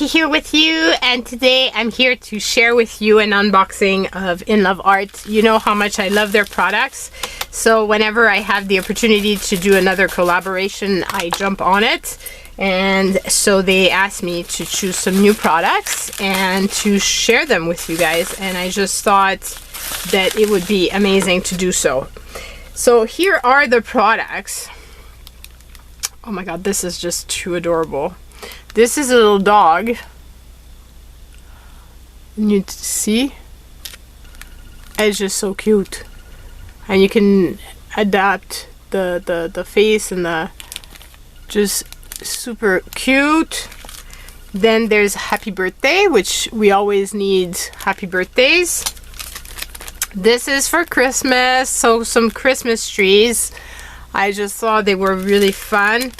Vicky here with you, and today I'm here to share with you an unboxing of Inloveart. You know how much I love their products, so whenever I have the opportunity to do another collaboration, I jump on it. And so they asked me to choose some new products and to share them with you guys, and I just thought that it would be amazing to do so. So here are the products. Oh my god, this is just too adorable. This is a little dog. You see? It's just so cute. And you can adapt the face and the just super cute. Then there's happy birthday, which we always need happy birthdays. This is for Christmas, so some Christmas trees. I just thought they were really fun.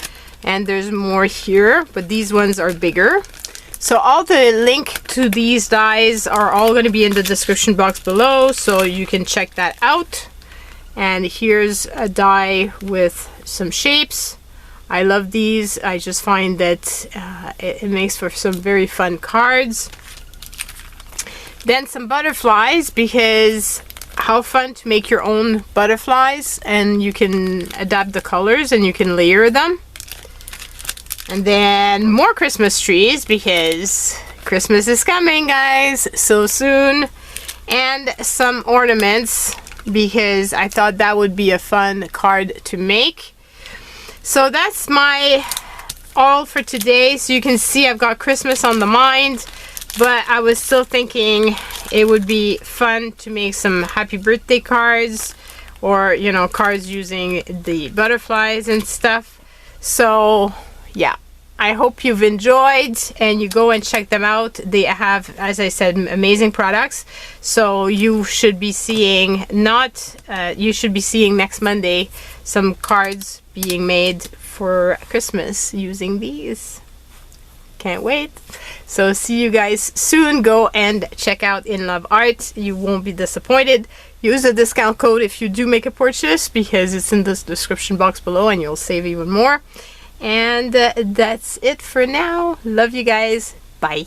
And there's more here, but these ones are bigger. So all the link to these dies are all going to be in the description box below, so you can check that out. And here's a die with some shapes. I love these. I just find that it makes for some very fun cards. Then some butterflies, because how fun to make your own butterflies, and you can adapt the colors and you can layer them. And then more Christmas trees, because Christmas is coming, guys, so soon. And some ornaments, because I thought that would be a fun card to make. So that's my all for today. So you can see I've got Christmas on the mind, but I was still thinking it would be fun to make some happy birthday cards, or, you know, cards using the butterflies and stuff. So yeah, I hope you've enjoyed, and you go and check them out. They have, as I said, amazing products. So you should be seeing you should be seeing next Monday some cards being made for Christmas using these. Can't wait. So see you guys soon. Go and check out Inloveart. You won't be disappointed. Use the discount code if you do make a purchase, because it's in the description box below and you'll save even more. And that's it for now. Love you guys. Bye.